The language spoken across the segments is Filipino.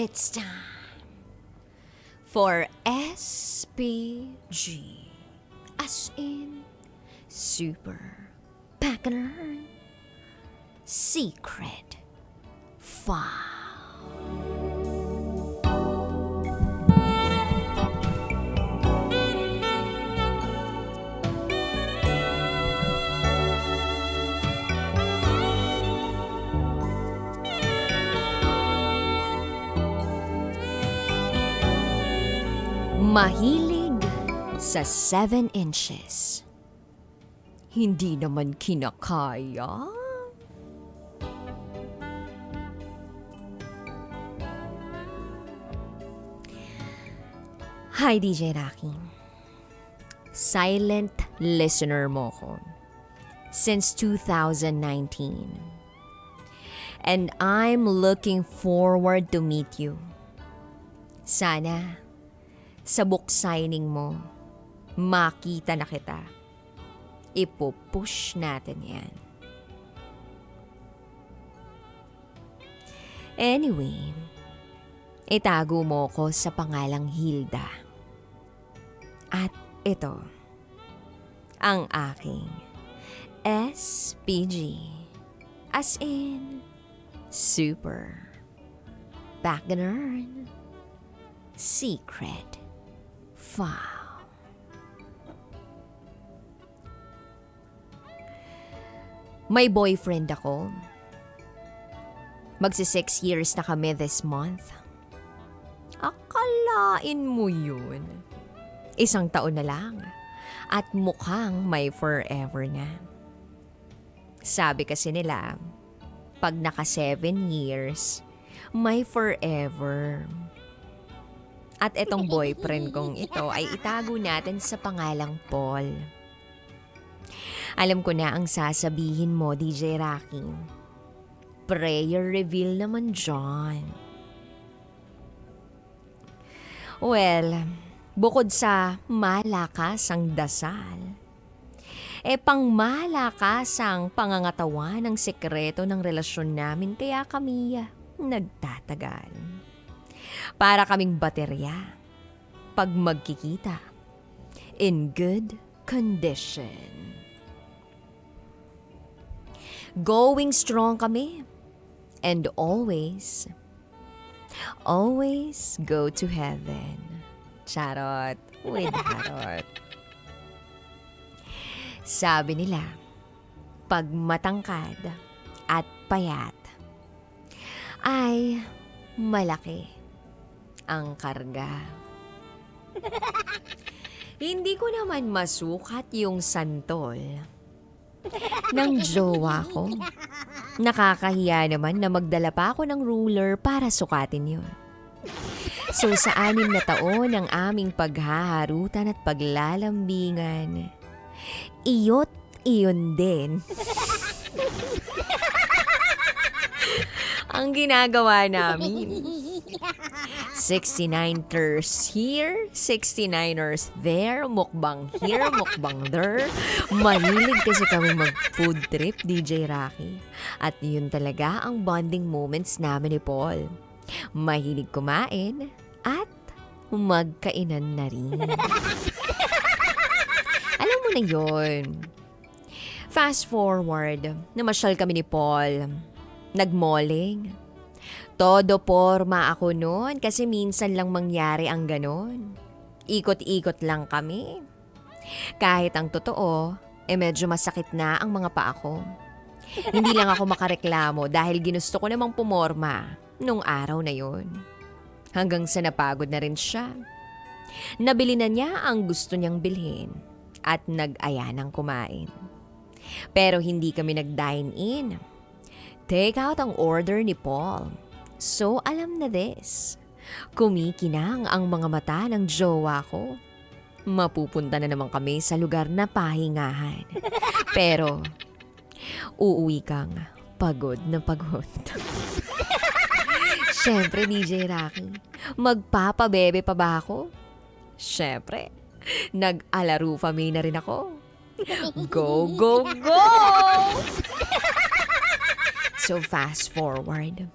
It's time for SPG. As in, Super Bacchanal Secret File. Mahilig sa 7 inches. Hindi naman kinakaya. Hi, DJ Rocky. Silent listener mo ko since 2019. And I'm looking forward to meet you. Sana sa book signing mo, makita na kita. Ipupush natin yan. Anyway, itago mo ko sa pangalang Hilda. At ito, ang aking SPG. As in, Super Bacchanal Secret File. May boyfriend ako. Magsi 6 years na kami this month. Akalain mo yun. 1 taon na lang. At mukhang may forever na. Sabi kasi nila, pag naka 7 years, may forever. At etong boyfriend kong ito ay itago natin sa pangalang Paul. Alam ko na ang sasabihin mo, DJ Rocky. Prayer reveal naman dyan. Well, bukod sa malakas ang dasal, pang malakas ang pangangatawan ng sekreto ng relasyon namin kaya kami nagtatagal. Para kaming baterya pag magkikita in good condition. Going strong kami and always go to heaven. Charot with harot. Sabi nila, pag matangkad at payat ay malaki ang karga. Hindi ko naman masukat yung santol ng jowa ko. Nakakahiya naman na magdala pa ako ng ruler para sukatin yun. So sa 6 na taon ng aming paghaharutan at paglalambingan, iyon din ang ginagawa namin. 69ers here, 69ers there, mukbang here, mukbang there. Mahilig kasi kami mag-food trip, DJ Rocky. At yun talaga ang bonding moments namin ni Paul. Mahilig kumain at magkainan na rin. Alam mo na yun. Fast forward, namasyal kami ni Paul. Nagmalling. Todo porma ako noon kasi minsan lang mangyari ang ganon. Ikot-ikot lang kami. Kahit ang totoo, medyo masakit na ang mga paa ko. Hindi lang ako makareklamo dahil ginusto ko namang pumorma nung araw na yon. Hanggang sa napagod na rin siya. Nabili na niya ang gusto niyang bilhin at nag-aya ng kumain. Pero hindi kami nag-dine in. Take out ang order ni Paul. So alam na this. Kumikinang ang mga mata ng jowa ko. Mapupunta na naman kami sa lugar na pahingahan. Pero uuwi kang pagod na pagod. Siyempre, DJ Rocky, magpapabebe pa ba ako? Siyempre, nag-alarufa na rin ako. Go, go, go! So fast forward,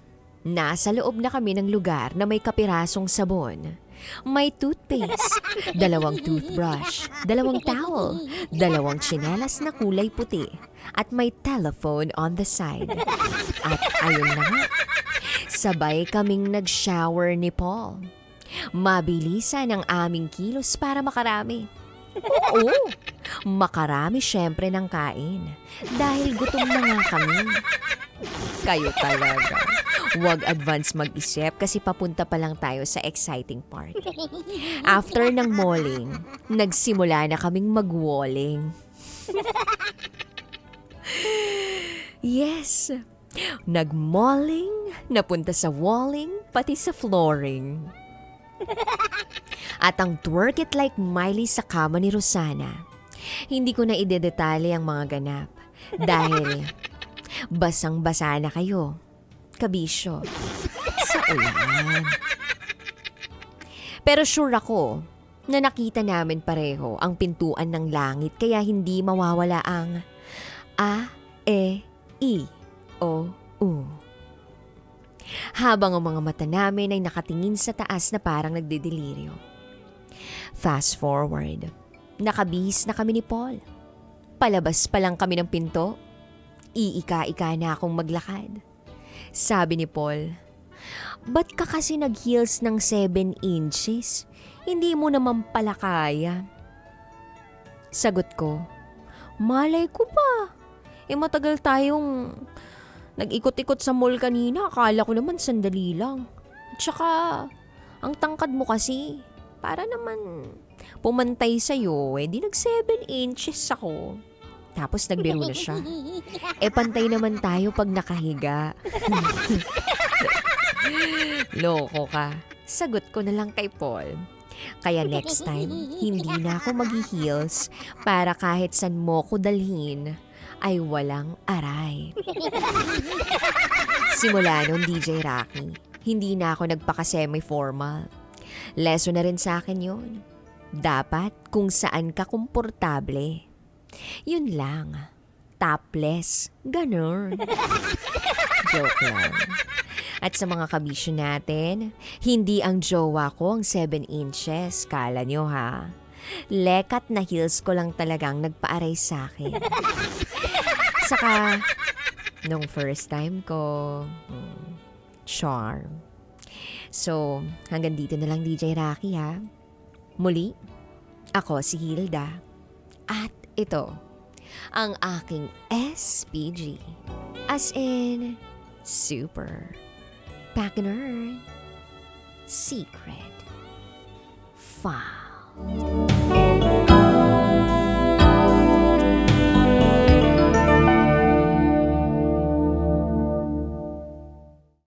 Nasa loob na kami ng lugar na may kapirasong sabon. May toothpaste, 2 toothbrush, 2 towel, 2 tsinelas na kulay puti, at may telephone on the side. At ayun na nga, sabay kaming nag-shower ni Paul. Mabilisan ang aming kilos para makarami. Oo, makarami syempre ng kain dahil gutom na nga kami. Kayo talaga. Huwag advance mag-isip kasi papunta pa lang tayo sa exciting part. After ng malling, nagsimula na kaming mag-walling. Yes, nag-malling, napunta sa walling, pati sa flooring. At ang twerk it like Miley sa kama ni Rosana. Hindi ko na idedetalye ang mga ganap dahil basang-basa na kayo, kabisyo, sa ulan. Pero sure ako na nakita namin pareho ang pintuan ng langit kaya hindi mawawala ang A, E, I, O, U. Habang ang mga mata namin ay nakatingin sa taas na parang nagdidelirio. Fast forward, nakabihis na kami ni Paul. Palabas pa lang kami ng pinto, iika-ika na akong maglakad. Sabi ni Paul, "Ba't ka kasi nag-heels ng 7 inches? Hindi mo naman pala kaya." Sagot ko, "Malay ko ba? Matagal tayong nag-ikot-ikot sa mall kanina. Akala ko naman sandali lang. At saka, ang tangkad mo kasi. Para naman pumantay sa'yo, di nag 7 inches ako." Tapos nagbiro na siya. Pantay naman tayo pag nakahiga. Loko ka. Sagot ko na lang kay Paul. Kaya next time, hindi na ako mag-heels para kahit san mo ko dalhin ay walang aray. Simula nun, DJ Rocky, hindi na ako nagpaka-semi-formal. Lesson na rin sa akin yun. Dapat kung saan ka komportable. Yun lang. Topless. Ganun. Joke lang. At sa mga kabisyo natin, hindi ang jowa ko ang 7 inches. Kala nyo ha? Lekat na heels ko lang talagang nagpaaray sa akin. Saka, nung first time ko, charm. So, hanggang dito na lang DJ Rocky ha. Muli, ako si Hilda. At ito, ang aking SPG. As in, super, Pacner, secret, file.